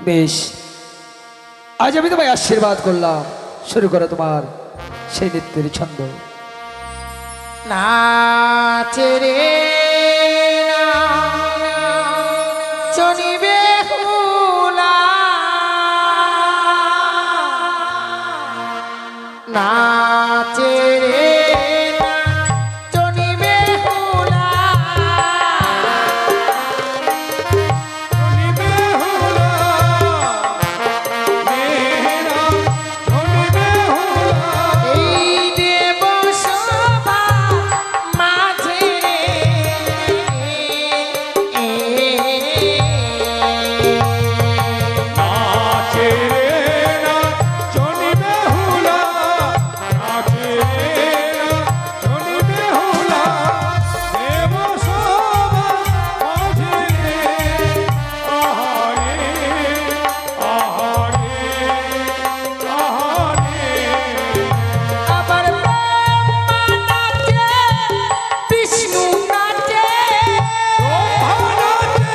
বেশ, আজ আমি তোমায় আশীর্বাদ করলাম, শুরু করো তোমার সেই নৃত্যের ছন্দ। নাচে রে চনিবে হুলা, নাচে রে চনিবে হুলা, চনিবে হুলা মেরা চনিবে হুলা, এই দেব সভা মাঝে নাচে রে না চনিবে হুলা, নাচে রে না চনিবে হুলা, দেব সভা মাঝে রে, আহারে আহারে আহারে। আবার ব্রহ্মা নাচে, বিষ্ণু নাচে, ব্রহ্মা নাচে,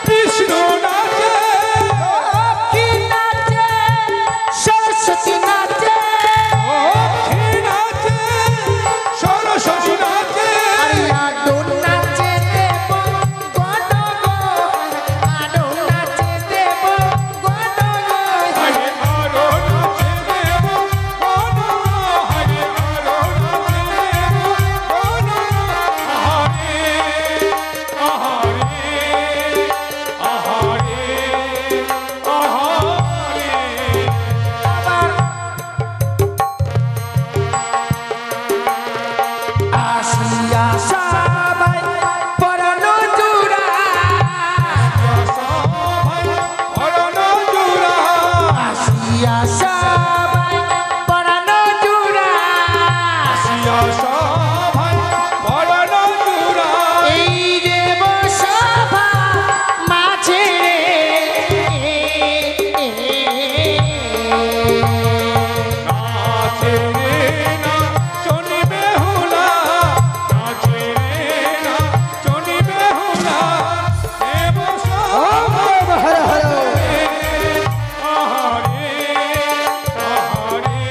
বিষ্ণু নাচে, লক্ষ্মী নাচে, সরস্বতী নাচে, লক্ষ্মী নাচে, সরস্বতী নাচে, আদর নাচে দেব গণ গো, আদর নাচে দেব গণ গো। হরে আরো নাচে দেব গণ, হরে আরো নাচে দেব গণ, আহারে আহারে আহারে আহারে। আসিয়া সবাই পরানো জুড়া, সবাই পরানো জুড়া, আসিয়া সবাই পরানো জুড়া, আসিয়া সবাই পরানো জুড়া, এই দেব সভা মাঝে নাচে রে না চনিবে হুলা, নাচে রে না চনিবে হুলা, দেব সবাই হর হর আহারে আহারে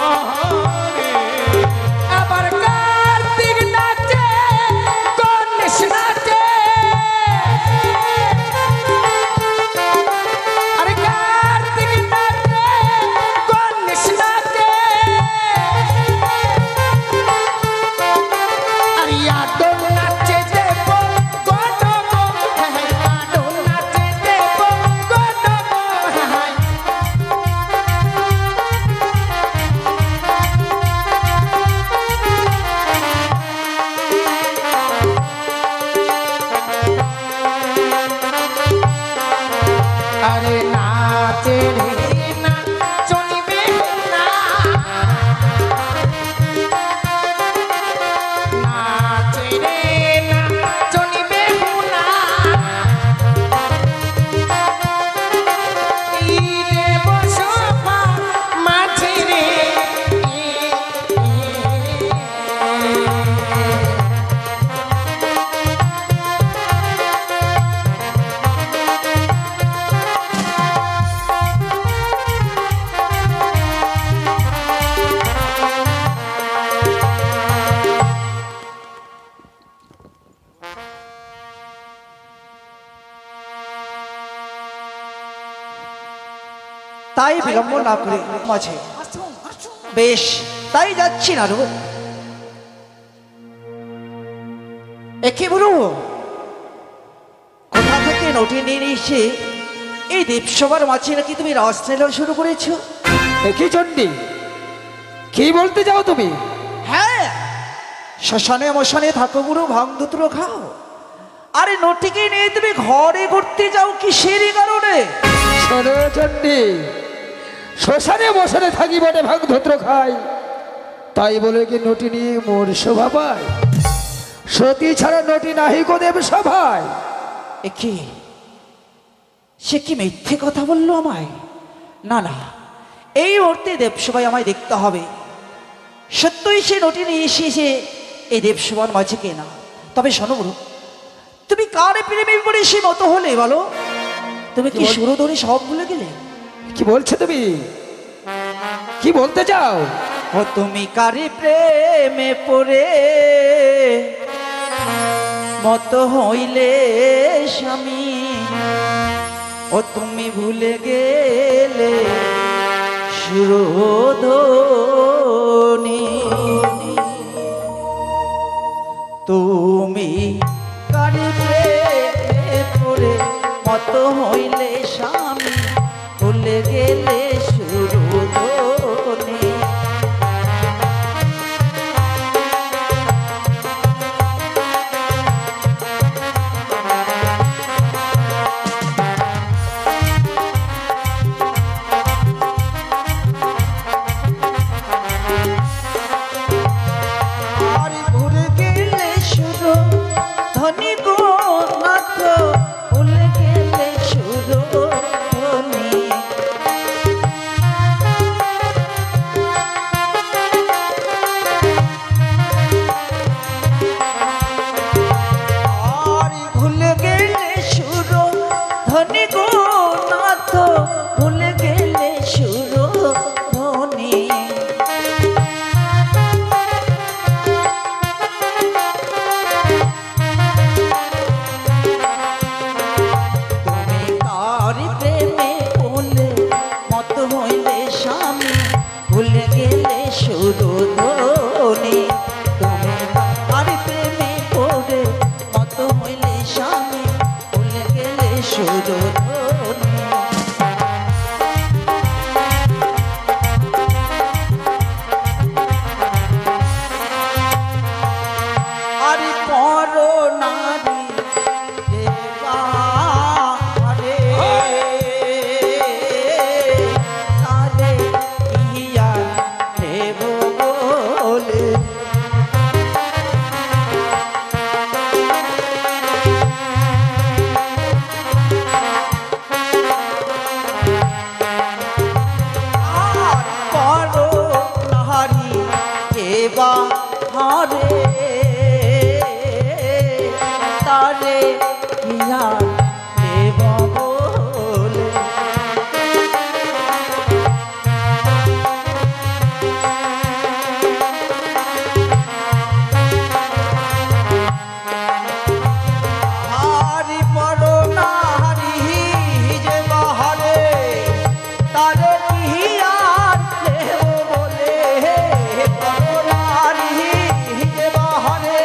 আহারে। আবার কার্তিক নাচে, গণেশ নাচে, আরে কার্তিক নাচে, গণেশ নাচে, আরে আদর নাচে দেব গণ গো, আদর নাচে দেব গণ গো। আরে নাচে রে না চনিবে না, নাচে রে না চনিবে না, এই দেব সভা মাঝে রে তাই বিলম্ব না করে মাঝে বেশ, তাই যাচ্ছি না রো। একে বলু, কোথা থেকে নটি নিয়ে এসে এই দেবসভার মাঝে নাকি তুমি রাসলীলা শুরু করেছো? কি চণ্ডী, কি বলতে যাও তুমি? হ্যাঁ, শ্মশানে মশানে থাকো বুড়ো, ভাঙ ধুতরো খাও, আরে নটিকে নিয়ে তুমি ঘরে ঘুরতে যাও কিসেরই কারণে? শোনো চণ্ডী, শ্মশানে মশানে থাকি বটে, ভাগ ধত্র খাই, তাই বলে কি নটি নিয়ে মোর শোভা পায়? সতী ছাড়া নটি নাহি গো দেব সভায়। একে সে কি মিথ্যে কথা বললো আমায়? না না, এই মুহূর্তে দেবসভায় আমায় দেখতে হবে সত্যই সে নটি নিয়ে এসেছে এই দেবসভার মাঝে কেনা। তবে শোনো বুড়ো, তুমি কার প্রেমে পড়ে সে মতো হলে বলো? তুমি কি কি বল- সুরধনী সব ভুলে গেলে? কি বলছো তুমি? কি বলতে চাও? ও তুমি কারি প্রেমে পড়ে মত হইলে স্বামী, ও তুমি ভুলে গেলে সুরধনী। তুমি কারি প্রেমে পড়ে মত হইলে স্বামী, ভুলে গেলে সুরধনী। আর ভুলে গেলে সুরধনী গো নাথ, ভুলে গেলে সুরধনী। আর ভুলে গেলে সুরধনী গো নাথ, ভুলে গেলে সুরধনী। তুমি কার প্রেমে পড়লে মত হইলে স্বামী, ভুলে গেলে সুরধনী। তুমি কার প্রেমে পড়ে মত হইলে স্বামী, ভুলে গেলে সুরধনী। আরে পর নারী দেবারে তারে ইয়া দেব বলে। আর পর নারী দেবারে তারে ইয়া দেব বলে। হারি পর নারী যে বাহারে তারে ইহার দেব বলে। পর নারী যে বাহারে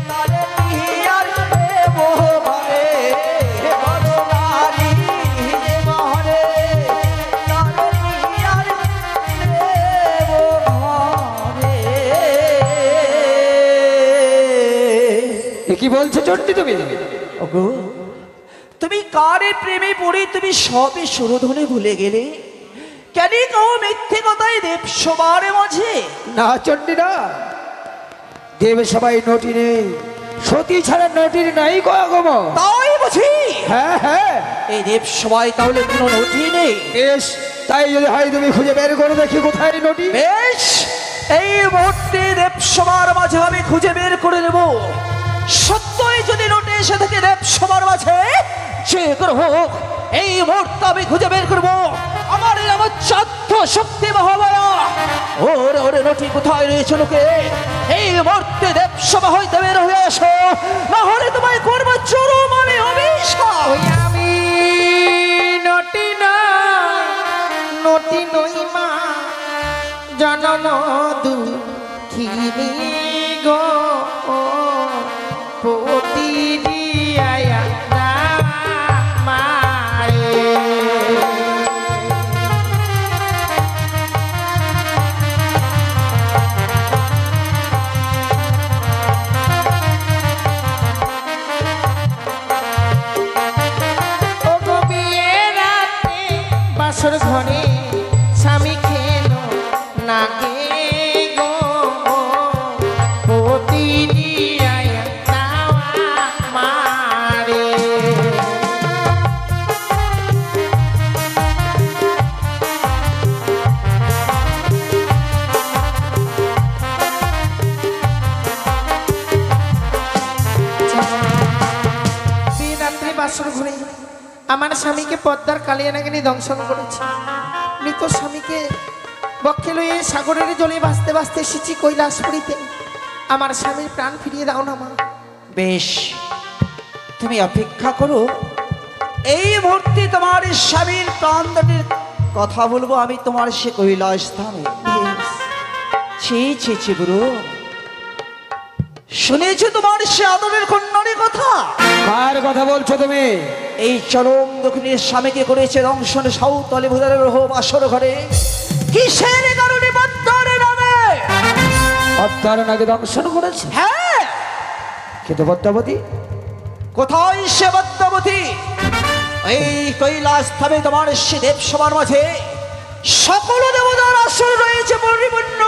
তারে ইহার দেব বলে। পর নারী যে বাহারে তারে ইহার দেব বলে। এ কি বলছো চণ্ডী তুমি? ওগো, তুমি কারে প্রেমে পড়ে তুমি সবে সুরধনে ভুলে গেলে? কেন কও মিথ্যে কথাই দেব সবার মাঝে? না চণ্ডী না, দেব সবাই নটি নেই, সতী ছাড়া নটির নাই গো আগম। তাই বুঝি হ্যাঁ হ্যাঁ, এই দেব সবাই তাহলে কোনো নটি নেই? বেশ, তাই যদি হয় তুমি খুঁজে বের করে দেখি কোথায় নটি। বেশ, এই মুহূর্তে দেব সবার মাঝে আমি খুঁজে বের করে নেব। সত্যই যদি নোটে এসে থাকে দেব সবার মাঝে, যে করে হোক এই মুহূর্তে আমি খুঁজে বের করবো। আমার এই আমার চাধ্য শক্তি মহামায়া, ওরে ওরে নটি কোথায় রয়েছে লোকে? এই মুহূর্তে দেব সভা হইতে বের হয়ে আসো, না হলে তোমায় করবো চরম আমি অভিশাপ। ওই আমি নটি না, নটি নই মা, জনম দুঃখিনী গো, পতি দিয়ায়া মারে। ও গো বিয়ের রাতে বাসর ঘরে স্বামী খেলো না গে গো, পতি দিয়ায়া মারে। দিন রাত্রি বাসর ঘরে আমার স্বামীকে পদ্মার কালিয়ানাগিনী দংশন করেছি। মৃত স্বামীকে বক্ষে লইয়ে সাগরের জলে ভাসতে ভাসতে এসেছি কৈলাসপুরীতে। আমার স্বামীর প্রাণ ফিরিয়ে দাও না মা। বেশ, তুমি অপেক্ষা করো। এই মুহূর্তে তোমার স্বামীর প্রাণদানের কথা বলবো আমি তোমার সে কৈলাস ধামে। ছি ছি ছি গুরু, শুনেছো তোমার সে আদরের কন্যার কথা? কার কথা বলছো তুমি? এই চরম দক্ষিণের স্বামীকে করেছে দংশন সাউতলে ভুদারের রহ বাসর ঘরে। কিসের কারণে পদ্মার নামে? পদ্মার নাকি দংশন করেছে? হ্যাঁ, কিন্তু পদ্মাবতী কোথায় সে পদ্মাবতী? এই কৈলাস ধামে তোমার সে দেব সবার মাঝে সকল দেবতার আসন রয়েছে পরিপূর্ণ,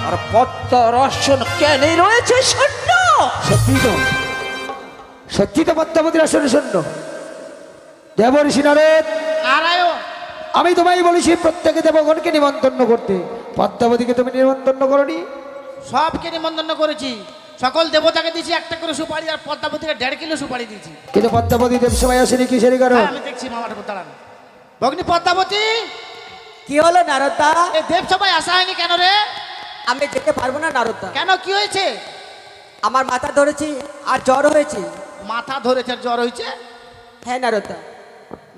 আর পদ্মার আসন কেন রয়েছে শূন্য? সত্যি তো, সত্যি তো পদ্মাবতীর আসনে শূন্য। দেবর্ষি নারদ, নারায়ণ, আমি তোমায় বলেছি প্রত্যেকে দেবগণকে নিমন্ত্রণ করতে, পদ্মাবতীকে তুমি নিমন্ত্রণ করনি। সবকে নিমন্ত্রণ করেছি। সকল দেবতাকে দিয়েছি একটা করে সুপারি, আর পদ্মাবতীকে 1.5 কিলো সুপারি দিয়েছি। কিন্তু পদ্মাবতী দেব সময় আসেনি, কিসের কারণ? হ্যাঁ, আমি দেখছি মামাটা দাঁড়ান। ভগ্নী পদ্মাবতী, কি হলো নারদা? এই দেব সবাই আসা হয়নি কেন রে? আমি যেতে পারবো না নারদা। কেন, কি হয়েছে? আমার মাথা ধরেছি আর জ্বর হয়েছে। মাথা ধরেছে আর জ্বর হয়েছে? হ্যাঁ নারদা।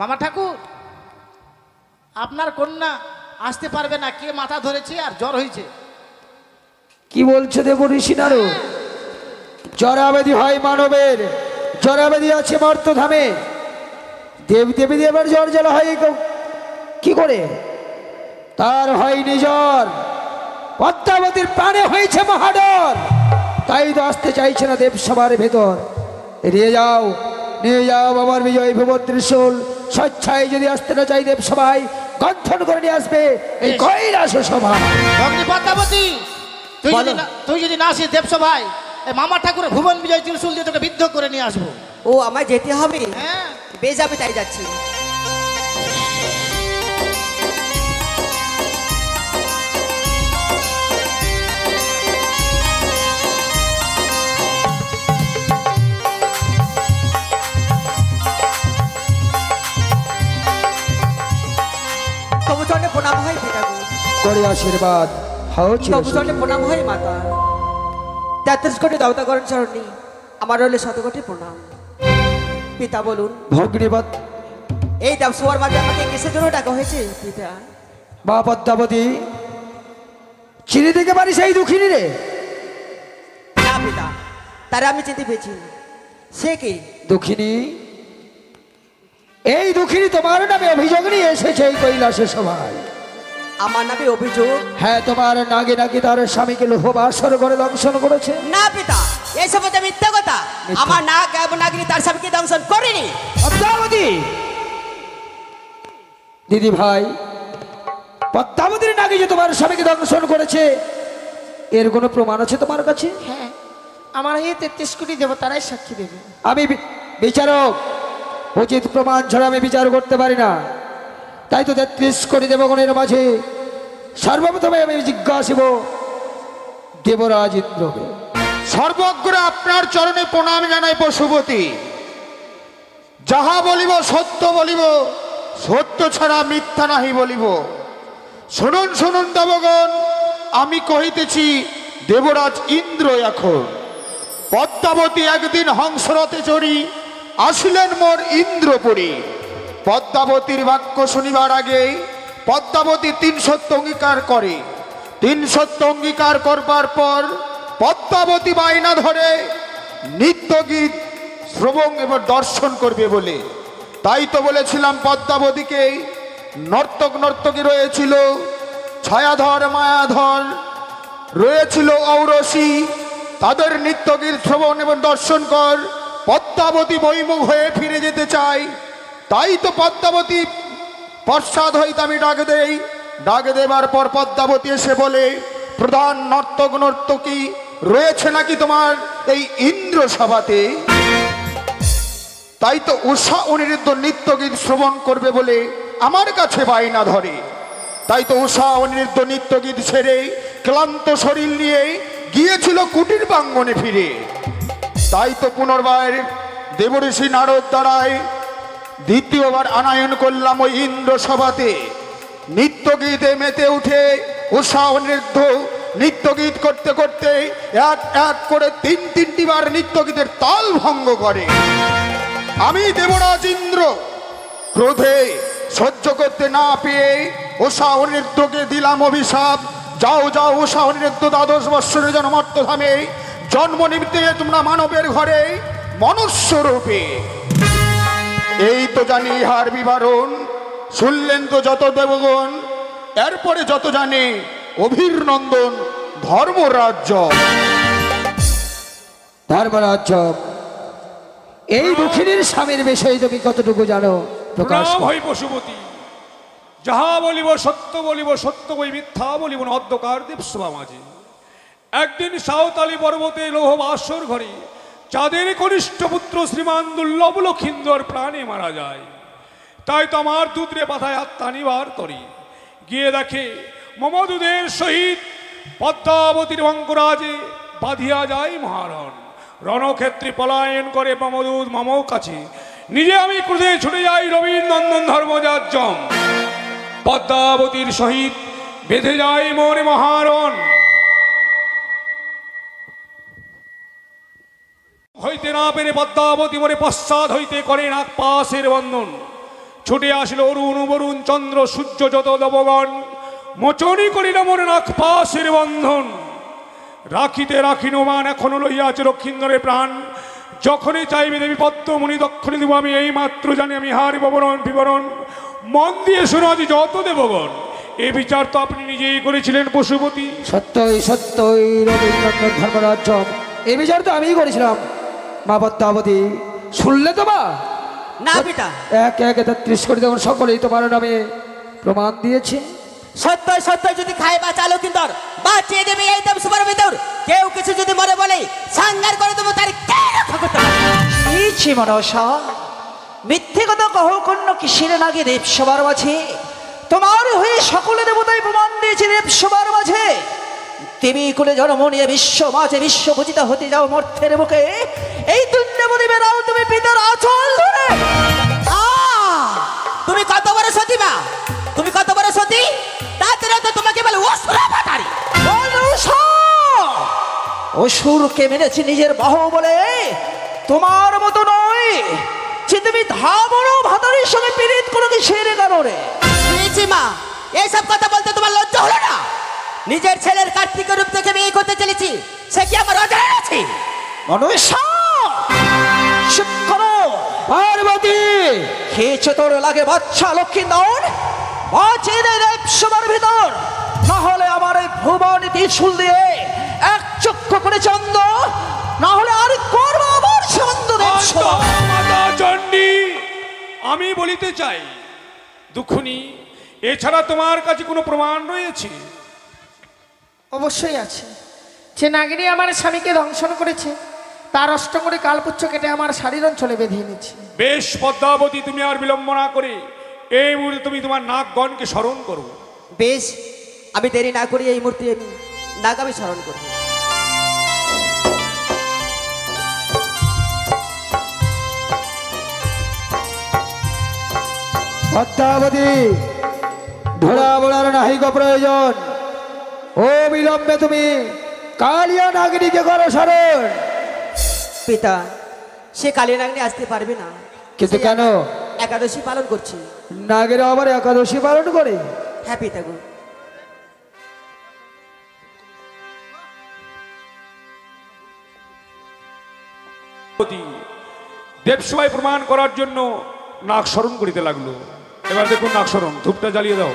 মামা ঠাকুর, আপনার কন্যা আসতে পারবে না, কে মাথা ধরেছে আর জ্বর হয়েছে? কি বলছো দেবর্ষি নারদ? জরাবেদী হয় মানবের, জরাবেদী আছে মর্তধামে। দেব দেবী দেবের জ্বর জ্বালা হয় কি করে? তার হয়নি জ্বর, পদ্মাবতীর প্রাণে হয়েছে মহাডর। তাই তো আসতে চাইছে না দেবসভার ভেতর। নিয়ে যাও, নিয়ে যাও বাবার বিজয় ভুবন ত্রিশূল। স্বেচ্ছায় যদি আসতে না চাই দেবসভায়, গন্থন করে নিয়ে আসবে এই কৈলাস সভা। ভগ্নী পদ্মাবতী, তুই যদি না আসিস দেবসভায়, এই মামা ঠাকুরের ভুবন বিজয় ত্রিশূল দিয়ে তোকে বিদ্ধ করে নিয়ে আসবো। ও আমায় যেতে হবে? হ্যাঁ, বেশ, আমি তাই যাচ্ছি। তবু চলে প্রণাম হয় পিতাগো। করে আশীর্বাদ হাও তবু চিরসুখী। চলে প্রণাম হয় মাতা। 33 কোটি দেবতাগণ চরণী আমার হলে 100 কোটি প্রণাম। পিতা বলুন, ভগ্নীপদ এই দেবসভার মাঝে আমাকে কিসের জন্য ডাকা হয়েছে পিতা? বা পদ্মাবতী, চিনি থেকে পারি সেই দুঃখিনী রে? না পিতা, তারা আমি চিনতে পেরেছি। সে কি? দুঃখিনী, এই দুঃখিনী তোমার নামে অভিযোগ নিয়ে এসেছে এই কৈলাসের সভায়। আমার নামে অভিযোগ? হ্যাঁ, তোমার নাকি নাকি তার স্বামীকে লোহবাসর করে দংশন করেছে। না পিতা, এই সব হচ্ছে মিথ্যা কথা। মিথ্যা। আমার নাগিনী তার স্বামীকে দংশন করেনি। পদ্মাবতী, দিদি ভাই, পদ্মাবতীর নাকি যে তোমার স্বামীকে দংশন করেছে, এর কোনো প্রমাণ আছে তোমার কাছে? হ্যাঁ, আমার এই 33 কোটি দেবতারাই সাক্ষী দেবে। আমি বিচারক, উচিত প্রমাণ ছাড়া আমি বিচার করতে পারি না। তাই তো 33 কোটি দেবগণের মাঝে সর্বপ্রথমে আমি জিজ্ঞাসিব দেবরাজ ইন্দ্রকে। সর্বজ্ঞ আপনার চরণে প্রণাম জানাই পশুপতি। যাহা বলিব সত্য বলিব, সত্য ছাড়া মিথ্যা নাহি বলিব। শুনুন শুনুন দেবগণ, আমি কহিতেছি দেবরাজ ইন্দ্র এখন। পদ্মাবতী একদিন হংসরথে চড়ি আসিলেন মোর ইন্দ্রপুরী। পদ্মাবতীর বাক্য শুনিবার আগে পদ্মাবতী 3 সত্য অঙ্গীকার করে। 3 সত্য অঙ্গীকার করবার পর পদ্মাবতী বায়না ধরে নৃত্যগীত শ্রবণ এবং দর্শন করবে বলে। তাই তো বলেছিলাম পদ্মাবতীকে নর্তক নর্তকী রয়েছিল, ছায়াধর মায়াধর রয়েছিল ঔরসী, তাদের নৃত্যগীত শ্রবণ এবং দর্শন কর। পদ্মাবতী বৈমুখ হয়ে ফিরে যেতে চাই। তাই তো পদ্মাবতী পশ্চাৎ হইতে আমি ডাক দেই। ডাক দেবার পর পদ্মাবতী এসে বলে, প্রধান নর্তক নর্তকী রয়েছে নাকি তোমার এই ইন্দ্র সভাতে? তাই তো উষা অনিরুদ্ধ নৃত্যগীত শ্রবণ করবে বলে আমার কাছে বায়না ধরে। তাই তো উষা অনিরুদ্ধ নৃত্যগীত ছেড়ে ক্লান্ত শরীর নিয়ে গিয়েছিল কুটির প্রাঙ্গণে ফিরে। তাই তো পুনর্বার দেবঋষি নারদ দ্বারায় দ্বিতীয়বার আনায়ন করলাম ওই ইন্দ্র সভাতে। নৃত্যগীতে মেতে উঠে উৎসাহ নৃত্য নৃত্যগীত করতে করতে এক এক করে তিনটি বার নৃত্যগীতের তাল ভঙ্গ করে। আমি দেবরাজ ইন্দ্র ক্রোধে সহ্য করতে না পেয়ে উৎসাহ নৃত্যকে দিলাম অভিশাপ, যাও যাও উৎসাহ নৃত্য 12 বৎসরের জন্মর্থধামে জন্ম নিমিত্তে তোমরা মানবের ঘরে মনুষ্য রূপে। এই তো জানি ইহার বিবরণ, শুনলেন তো যত দেবগণ। এরপরে যত জানে অভিনন্দন ধর্মরাজ্য। ধর্মরাজ্য এই দুঃখিনীর স্বামীর বিষয়ে তুমি কতটুকু জানো প্রকাশ? ভাই পশুপতি, যাহা বলিব সত্য বলিব, সত্য বই মিথ্যা বলিব না। অধ্যকার দেবসভা মাঝে একদিন সাঁওতালি পর্বতে লৌহ বাসর ঘরে চাঁদের কনিষ্ঠ পুত্র শ্রীমান দুর্লভ লক্ষিন্দর প্রাণে মারা যায়। তাই তো আমার দুধরে পাথায় আত্মা নিবার তরি গিয়ে দেখে মমদুদের সহিত পদ্মাবতীর অঙ্গরাজে বাঁধিয়া যায় মহারণ। রণক্ষেত্রে পলায়ন করে মমদুদ মম কাছে, নিজে আমি ক্রোধে ছুটে যাই রবীন্দ্রনন্দন ধর্মযাজ্যম। পদ্মাবতীর সহিত বেঁধে যায় মোর মহারণ। হইতে না পেরে পদ্মাবতী মোরে পশ্চাৎ হইতে করে নাক পাশের বন্ধন। ছুটে আসিল অরুণ বরুণ চন্দ্র সূর্য যত দেবগণ, মোচনী করিল মোরে নাক পাশের বন্ধন। রাখিতে রাখিন মান এখনো লইয়াছে লক্ষিন্দরের প্রাণ। যখনই চাইবে দেবী পদ্মমণি দক্ষিণে দেব আমি এই মাত্র জানি আমি হার বিবরণ। মন দিয়ে শোনো আজ যত দেবগণ, এ বিচার তো আপনি নিজেই করেছিলেন পশুপতি। সত্যই সত্যই রবীন্দ্রনাথ ধর্মরাজ্য, এই বিচার তো আমিই করেছিলাম। মা পদ্মাবতী শুনলে তো মা? না বেটা, এক এক 33 কোটি তখন সকলেই তোমার নামে প্রমাণ দিয়েছে। সত্যই সত্যই যদি খায় বা চালো কিন্তু বাঁচিয়ে দেবে এই দেব সুপার ভিতর। কেউ কিছু যদি মরে বলে সংহার করে দেবো, তার কে রক্ষা করতে পারে? মনসা, মিথ্যে কথা কহ কন্য কিসের নাগে দেবসভার মাঝে? তোমার হয়ে সকলে দেবতাই প্রমাণ দিয়েছে দেবসভার মাঝে। দেবী কুলে জন্ম নিয়ে বিশ্ব মাঝে বিশ্বপূজিতা হতে যাও মর্থের মুখে। এই তুণ্যবতী বেড়াও তুমি পিতার আঁচল ধরে। তুমি কত বড় সতী মা, তুমি কত বড় সতী? তাতে তো তোমাকে বলে অসুরা পাতারি। অসুরকে মেরেছি নিজের বাহু বলে, তোমার মতো নয় যে তুমি ধাবড় ভাতারির সঙ্গে পীড়িত কোনো কি সেরে কারণে। মা, এইসব কথা বলতে তোমার লজ্জা হলো না? নিজের ছেলের কার্তিক রূপ দেখে বিয়ে করতে চলেছি, সে কি আমার অজানা আছে? মনসা চুপ করো। পার্বতী খেয়েছে তোর লাগে বাচ্চা লক্ষ্মীন্দর, বাঁচিয়ে দে দেবসভার ভিতর। না হলে আমার এই ভুবন ত্রিশূল দিয়ে এক চক্ষু করে চন্দ, না হলে আর করবো আমার চন্দ দেবসভা। মাতা চণ্ডী, আমি বলিতে চাই দুঃখনী, এছাড়া তোমার কাছে কোনো প্রমাণ রয়েছে? অবশ্যই আছে। যে নাগিনী আমার স্বামীকে দংশন করেছে, তার অষ্টমরে কালপুচ্ছ কেটে আমার শাড়ির অঞ্চলে বেঁধে এনেছে। বেশ পদ্মাবতী, তুমি আর বিলম্ব না করে এই মুহূর্তে তুমি তোমার নাগগণকে স্মরণ করো। বেশ, আমি দেরি না করি এই মূর্তি আমি নাগামি স্মরণ করব। পদ্মাবতী ধরা বলার নাহি গো প্রয়োজন। ও বিলম্বে তুমি কালিয়া নাগিনীকে করো স্মরণ। পিতা, সে কালী নাগিনী আসতে পারবে না। কিন্তু কেন? একাদশী পালন করছি। নাগেরা আবার একাদশী পালন করে? হ্যাঁ পিতা গো। দেবসভায় প্রমাণ করার জন্য নাক স্মরণ করিতে লাগলো। এবার দেখুন নাক স্মরণ, ধূপটা জ্বালিয়ে দাও।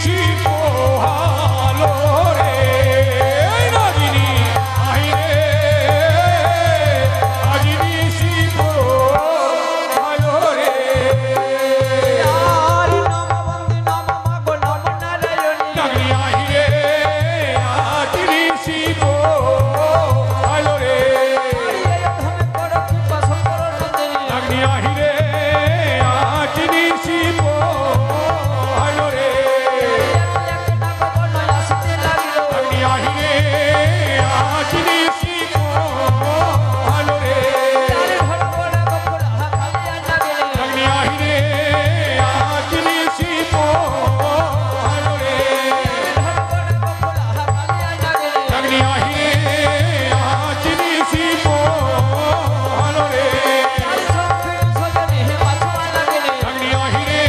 শিব হালো রে নাগিনী আহিরে নাগিনী শিব হালো রে আর নম বন্দে নম মাগো নম নারায়ণী নাগিনী আহিরে নাগিনী শিব হালো রে ধামে বড় কৃপা শঙ্কর নন্দিনী নাগিনী আহিরে নাগিনী শিব হালো রে আসতে লাগিল নাগিনী আহিরে নাগিনী শিব হালো রে নাগিনী আহিরে নাগিনী শিব হালো রে নাগিনী আহিরে নাগিনী শিব হালো রে নাগিনী আহিরে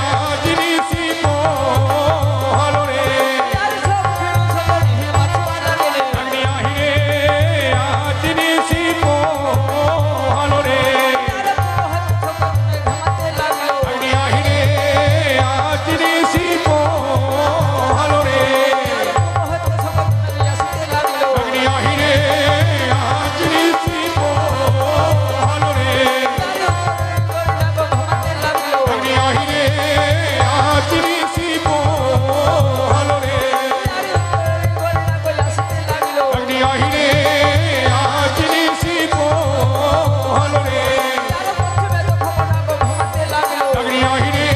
নাগিনী শিব হালো রে নাগিনী আহিরে নাগিনী শিব হালো রে নাগিনী আহিরে নাগিনী শিব হালো রে নাগিনী আহিরে নাগিনী শিব হালো রে নাগিনী আহিরে নাগিনী শিব হালো রে নাগিনী আহিরে নাগিনী শিব হালো রে নাগিনী আহিরে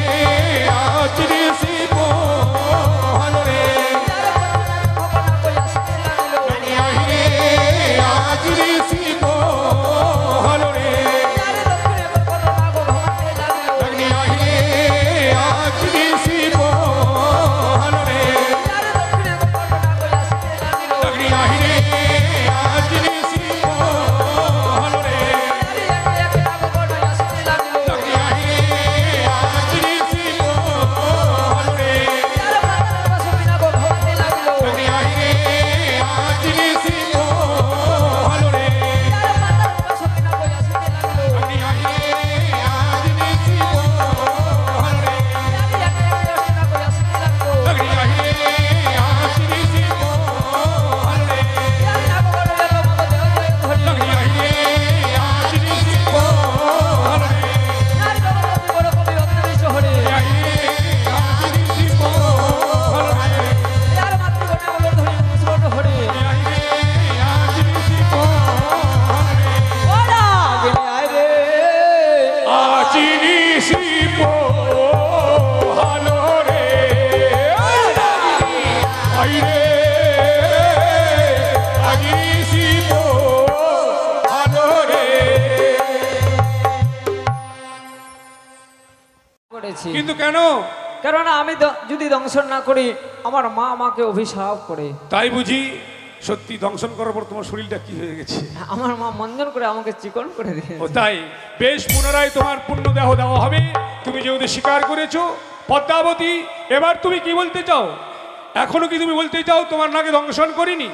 নাগিনী শিব হালো রে নাগিনী আহিরে নাগিনী শিব হালো রে নাগিনী আহিরে নাগিনী শিব হালো রে নাগিনী আহিরে নাগিনী শিব হালো রে নাগিনী আহিরে নাগিনী শিব হালো রে নাগিনী আহিরে নাগিনী শিব হালো রে নাগিনী আহিরে নাগিনী শিব হালো রে নাগিনী আহিরে নাগিনী শিব হালো রে নাগিনী আহিরে নাগিনী শিব হালো রে আচিনি শিব হালো রে আইরে আগিনি শিব হালো রে করেছি কিন্তু কেন কেননা আমি যদি দংশন না করি আমার মা আমাকে অভিশাপ করে। তাই বুঝি সত্যি দংশন করার পর তোমার শরীরটা কি হয়ে গেছে? আমার মা মঞ্জন করে আমাকে চিকন করে ও দিয়েছে। তাই বেশ, পুনরায় তোমার পূর্ণ দেহ দেওয়া হবে। তুমি যেহেতু স্বীকার করেছো পদ্মাবতী, এবার তুমি কি বলতে চাও? এখনো কি তুমি বলতে চাও তোমার নাকে দংশন করিনি?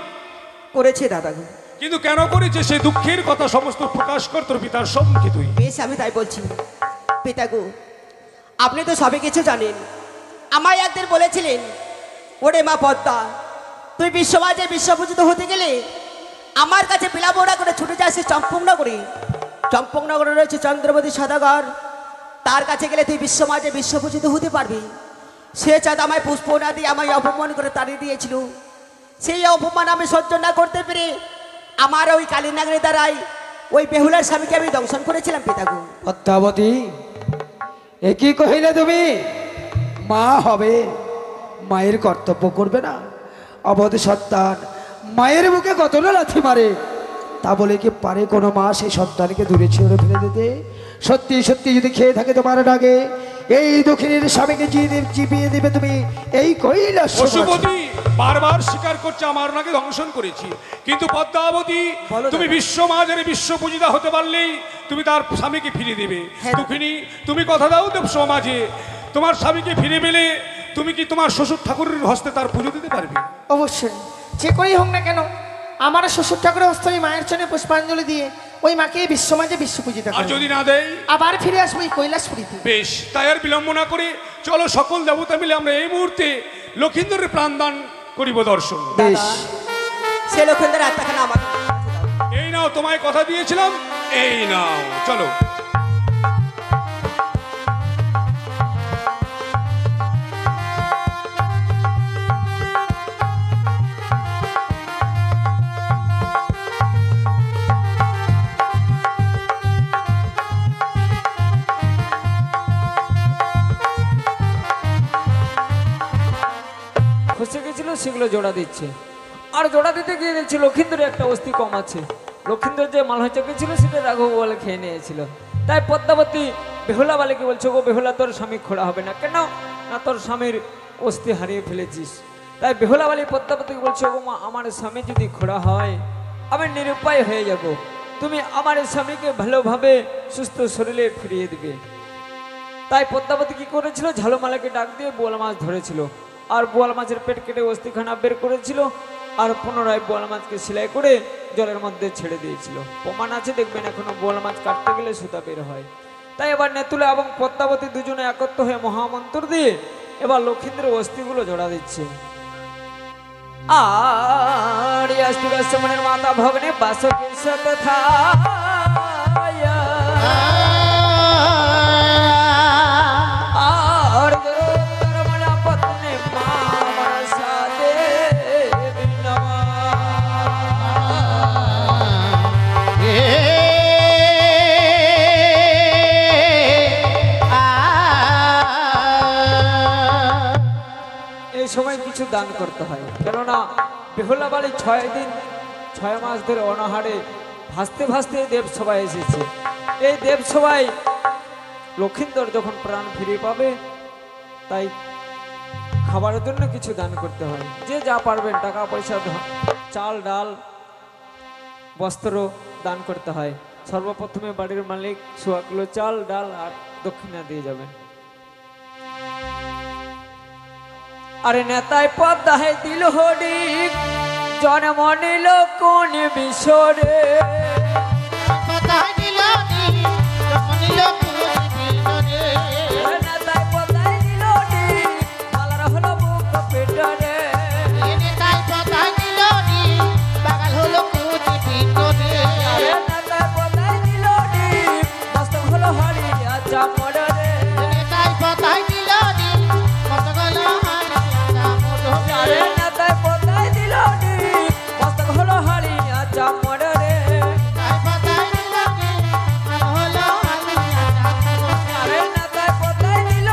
করেছে দাদা গো। কিন্তু কেন করেছে সে দুঃখের কথা সমস্ত প্রকাশ কর তোর পিতার সম্মুখে তুই। বেশ, আমি তাই বলছি। পিতা গো, আপনি তো সবই কিছু জানেন। আমায় একদিন বলেছিলেন, ওরে মা পদ্মা, তুই বিশ্বমাজে বিশ্বপূজিত হতে গেলে আমার কাছে বিলাবোড়া করে ছুটে যাস চম্পকনগরে। চম্পকনগরে রয়েছে চন্দ্রবতী সদাগর, তার কাছে গেলে তুই বিশ্বমাজে বিশ্বপূজিত হতে পারবি। সে চাঁদ আমায় পুষ্প না দিয়ে আমায় অপমান করে তাড়িয়ে দিয়েছিল। সেই অপমান আমি সহ্য না করতে পেরে আমার ওই কালীনাগরের দ্বারাই ওই বেহুলার স্বামীকে আমি দংশন করেছিলাম পিতাগু। পদ্মাবতী, এ কি কহিলে তুমি? মা হবে, মায়ের কর্তব্য করবে না? অবধ সন্তান মায়ের বুকে কত না লাথি মারে, তা বলে কি পারে কোনো মা সেই সন্তানকে দূরে ছেড়ে ফেলে দিতে? সত্যি সত্যি যদি খেয়ে থাকে তোমার ডাকে এই দক্ষিণের স্বামীকে চিপিয়ে দিবে তুমি এই কৈলাস। পশুপতি বারবার স্বীকার করছে আমার নাকি দংশন করেছি, কিন্তু পদ্মাবতী তুমি বিশ্ব মাঝারে বিশ্ব পূজিতা হতে পারলেই তুমি তার স্বামীকে ফিরে দেবে। দুঃখিনী, তুমি কথা দাও দেব সমাজে তোমার স্বামীকে ফিরে পেলে তুমি কি তোমার শ্বশুর ঠাকুরের হস্তে তার পুজো দিতে পারবে? অবশ্যই, যে করেই হোক না কেন আমার শ্বশুর ঠাকুরের হস্তে আমি মায়ের চরণে পুষ্পাঞ্জলি দিয়ে ওই মাকে বিশ্বমাঝে বিশ্ব পূজিতা আর যদি না দেয় আবার ফিরে আসবো এই কৈলাসপুরীতে। বেশ, তাই আর বিলম্ব না করে চলো সকল দেবতা মিলে আমরা এই মুহূর্তে লক্ষিন্দরের প্রাণদান করিব দর্শন। বেশ, সে লক্ষিন্দর আত্মাখানা আমাকে এই নাও, তোমায় কথা দিয়েছিলাম, এই নাও, চলো। খসে গেছিল সেগুলো জোড়া দিচ্ছে, আর জোড়া দিতে গিয়ে দেখছি লক্ষিন্দরের একটা অস্থি কম আছে। লক্ষিন্দর যে মালহা ছিল সেটা রাঘব বলে খেয়ে নিয়েছিল। তাই পদ্মাবতী বেহুলা বালিকে বলছো, গো বেহুলা, তোর স্বামী খোড়া হবে না কেন? না, তোর স্বামীর অস্থি হারিয়ে ফেলেছিস। তাই বেহুলা বালি পদ্মাবতীকে বলছো, গো মা, আমার স্বামী যদি খোড়া হয় আমি নিরুপায় হয়ে যাব, তুমি আমার স্বামীকে ভালোভাবে সুস্থ শরীরে ফিরিয়ে দিবে। তাই পদ্মাবতী কি করেছিল, ঝালুমালাকে ডাক দিয়ে বোয়াল মাছ ধরেছিল, আর বোয়াল মাছের পেট কেটে অস্থিখানা বের করেছিল, আর পুনরায় বোয়াল মাছকে সেলাই করে জলের মধ্যে ছেড়ে দিয়েছিল। প্রমাণ আছে, দেখবেন এখনো বোয়াল মাছ কাটতে গেলে সুতা বের হয়। তাই এবার নেতুলা এবং পদ্মাবতী দুজনে একত্র হয়ে মহামন্ত্র দিয়ে এবার লক্ষিন্দ্রের অস্থিগুলো জোড়া দিচ্ছে। আর মনের মাতা ভগ্নে বাসকের সাথে আর মনা পত্নে মামার সাথে এই সময় কিছু দান করতে হয়, কেননা বেহুলা বাড়ি 6 দিন 6 মাস ধরে অনাহারে ভাসতে ভাসতে দেবসভায় এসেছে। এই দেবসভায় লক্ষিন্দর যখন প্রাণ ফিরে পাবে, তাই খাবারের জন্য কিছু দান করতে হয়। যে যা পারবেন, টাকা পয়সা, চাল ডাল বস্ত্র দান করতে হয়। সর্বপ্রথমে বাড়ির মালিক 100 কিলো চাল ডাল আর দক্ষিণা দিয়ে যাবেন। আরে নেতায় পদ্মায় দিল হরিক জন্ম নিল কোন বিশরে, নেতায় পদ্মায় দিল হরিক মালার হলো বুক পেটরে, নেতায় পদ্মায় দিল হরিক মস্তক হলো হরি আচ্ছা মরে, নেতায় পদ্মায় দিল মস্তক হলো হারি আচ্ছা মরে, নেতায় পদ্মায় দিল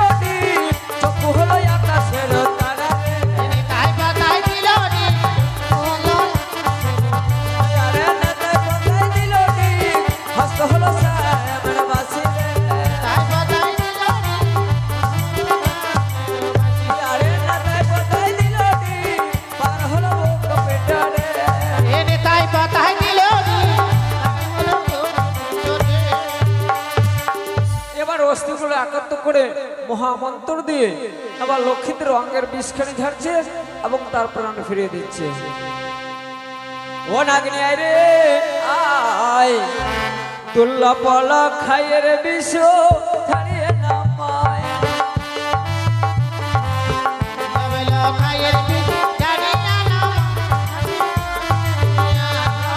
চক্ষু হলো আকাশের তারা, নেতায় পদ্মায় দিল হস্ত হলো শ্যামের বাসি, অস্থিগুলো একত্র করে মহামন্ত্র দিয়ে আবার লক্ষিন্দ্রের অঙ্গের বিষখানি ঝাড়ছে এবং তার প্রাণ ফিরিয়ে দিচ্ছে। ও নাগিনী আয় রে আয়, তুল্লা পলা খাইয়ের বিষ ছাড়িয়ে নামায়,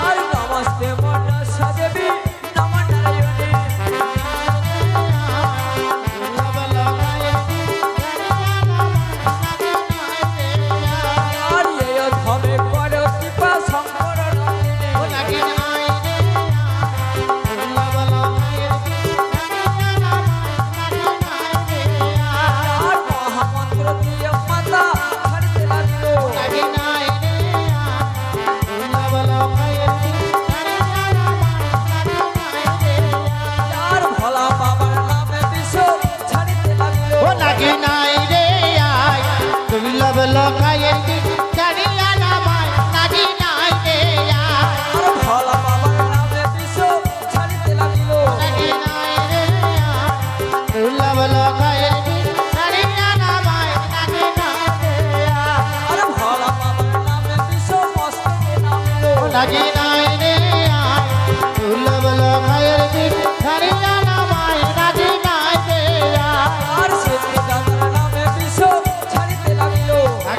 আর নমস্তে মনা সাজবি নম নারায়ণে, আর সে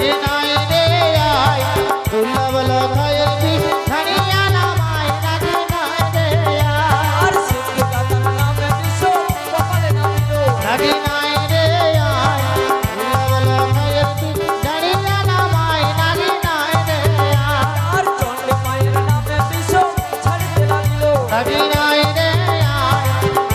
নাকি নাই রে আয় দুর্লভ লক্ষের বিষ ঝাড়িয়া নামায় নাকি নাই রে আয় আর সিদ্ধি কাতার নামে বিষ কপালে নামিল নাকি নাই রে আয় দুর্লভ লক্ষের বিষ ঝাড়িয়া নামায় নাকি নাই রে আয় আর চণ্ডী মায়ের নামে বিষ ছাড়িতে লাগিল নাকি নাই রে আয়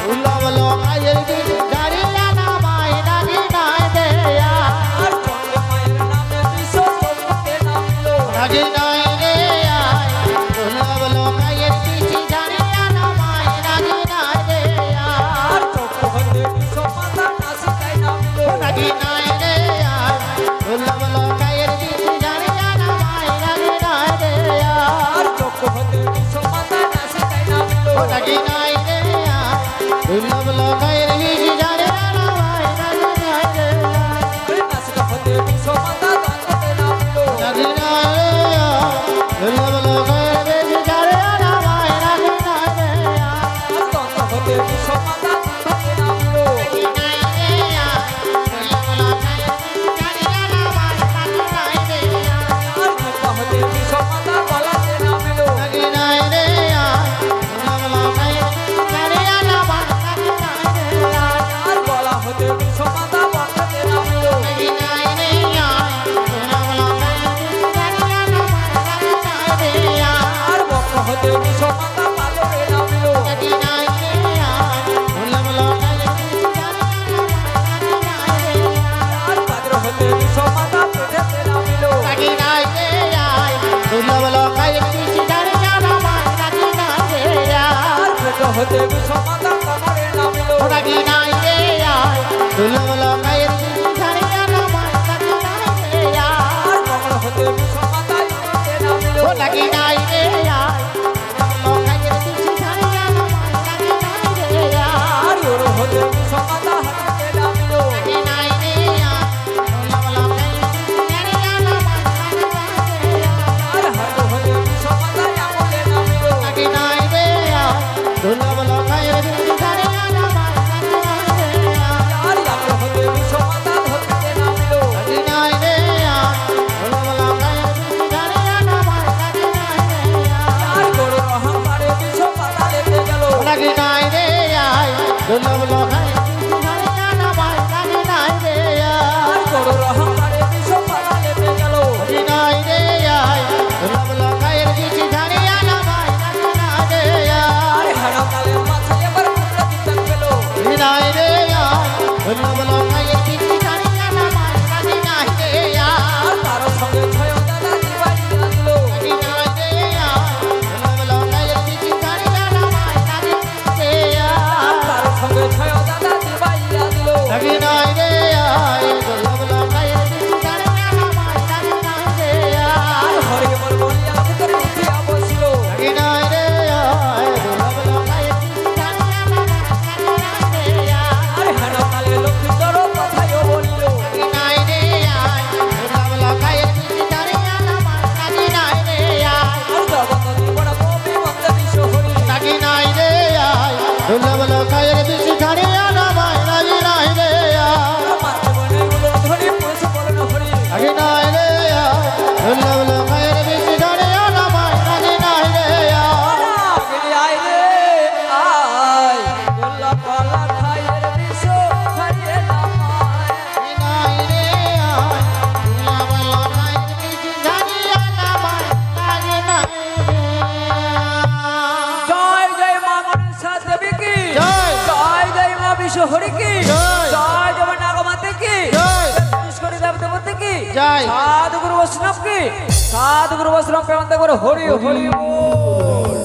দুর্লভ লক্ষের বিষ ঝাড়িয়া নামায় নাকি নাই রে আয় আর চণ্ডী মায়ের নামে বিষ চক্ষুতে নামিল নাকি নাই রে আয় দুর্লভ লক্ষের বিষ ঝাড়িয়া নামায় নাকি নাই রে আয় আর চক্ষু হতে বিষ মাথা নাসিকায় নামিল নাকি নাই রে আয় দুর্লভ লক্ষের বিষ ঝাড়িয়া নামায় নাকি নাই রে আয় আর চক্ষু হতে বিষ মাথা নাসিকায় নামিল নাকি নাই রে আয় দুর্লভ লক্ষের বিষ ঝাড়িয়া নামায় নাকি নাই রে আয় আরে নাসিকা হতে বিষ মাথা দন্ততে নামিল নাকি নাই রে আয় দুর্লভ লক্ষের বিষ ঝাড়িয়া নামায় নাকি নাই রে আয় আর দন্ত হতে বিষ মাথা দন্ততে নামিল নাকি নাই রে আয় দুর্লভ লক্ষের বিষ ঝাড়িয়া নামায় নাকি নাই রে আয় আর জিহ্বা হতে বিষ মাথা গলাতে নামিল নাকি নাই রে আয় দুর্লভ লক্ষের বিষ ঝাড়িয়া নামায় নাকি নাই রে আয় আর গলা হতে বিষ মাথা বক্ষতে নামিল নাকি নাই রে আয় দুর্লভ লক্ষের বিষ ঝাড়িয়া নামায় নাকি নাই রে আয় আর বক্ষ হতে বিষ মাথা পাথরে নামিল নাকি নাই রে আয় দুর্লভ লক্ষের বিষ ঝাড়িয়া নামায় নাকি নাই রে আয় আর পাত্র হতে বিষ মাথা পেটেতে নামিল নাকি নাই রে আয় দুর্লভ লক্ষের বিষ ঝাড়িয়া নামায় নাকি নাই রে আয় আর পেট হতে বিষ মাথা কোমরে নামিল নাকি নাই রে আয় দুর্লভ লক্ষের বিষ ঝাড়িয়া নামায় নাকি নাই রে আয় আর কমল হতে বিষ মাথা ইউতে নামিল নাকি নাই রে আয় দুর্লভ লক্ষের বিষ ঝাড়িয়া নামায় নাকি নাই রে আয় আর ওর হতে বিষ মাথা হাতে নামিল নাকি নাই রে আয় দুর্লভ লক্ষের বিষ ঝাড়িয়া নামায় নাকি নাই রে আয় আর হাত হতে বিষ মাথা আঙুলে নামিল নাকি নাই রে আয় দুর্লভ লক্ষের বিষ ঝাড়িয়া নামায় নাকি নাই রে আয় আর আঙুল হতে বিষ মাথা ধরতে নামিল নাকি নাই রে আয় দুর্লভ লক্ষের বিষ ঝাড়িয়া নামায় নাকি নাই রে আয় আর গরুর অহংকারে বিষ পাতা লেগে গেল নাকি নাই রে আয় দুর্লভ লক্ষের বিষ ঝাড়িয়া নামায় নাকি নাই রে আর আয় গরুর অহংকারে বিষ পাতা লেগে গেল নাকি নাই রে আয় দুর্লভ লক্ষের বিষ ঝাড়িয়া নামায় নাকি নাই রে আর আয় হেড়া কালের মাথায় এবার কুমড়া দিতেন গেল নাকি নাই রে আয় দুর্লভ লক্ষের বিষ ঝাড়িয়া নামায় নাকি নাই রে আয় আর তার সঙ্গে ছয় দাদা দিবাই দিল নাকি নাই রে আয় দুর্লভ লক্ষের বিষ ঝাড়িয়া নামায় নাকি নাই রে আর আয় তার সঙ্গে ছয় দাদা দিবাই দিল নাকি নাই রে আয় দুর্লভ লক্ষের বিষ ঝাড়িয়া নামায় নাকি নাই রে আর আয় হরে বল বলিয়া ভিতরে উঠিয়া বসিল নাকি নাই রে আয় দুর্লভ লক্ষের বিষ ঝাড়িয়া নামায় নাকি নাই রে আয় আর হেড়া কালে লক্ষ্মীধর কথায়ও বলিল নাকি নাই রে আয় দুর্লভ লক্ষের বিষ ঝাড়িয়া নামায় নাকি নাই রে আয় আর জগত জীবন কবি বন্দে বিষ হরি নাকি নাই রে আয় দুর্লভ লক্ষের বিষ ঝাড়িয়া নামায় নাকি নাই রে আয় মাতৃবনে গুলো ধরি পুরুষ বলন হরি নাকি নাই রে আয় দুর্লভ লক্ষের বিষ ঝাড়িয়া নামায় নাকি নাই রে আয় আগলি আয় রে আয় গোল্লা পালা খায়ের বিষ খাইয়ে নামায় নাকি নাই রে আয় দুর্লভ লক্ষের বিষ ঝাড়িয়া নামায় নাকি নাই রে আয় জয় জয় মা মনসা দেবী কি জয়। জয় জয় মা বিশ্ব হরি কি জয়। জয় জয় মা নাগমাতে কি জয়। পুষ্করী দেবদেবতে কি জয়। সাধু গুরু বৈষ্ণব কি সাধু গুরু বৈষ্ণব প্রেমান্তে করে হরি হরি বল।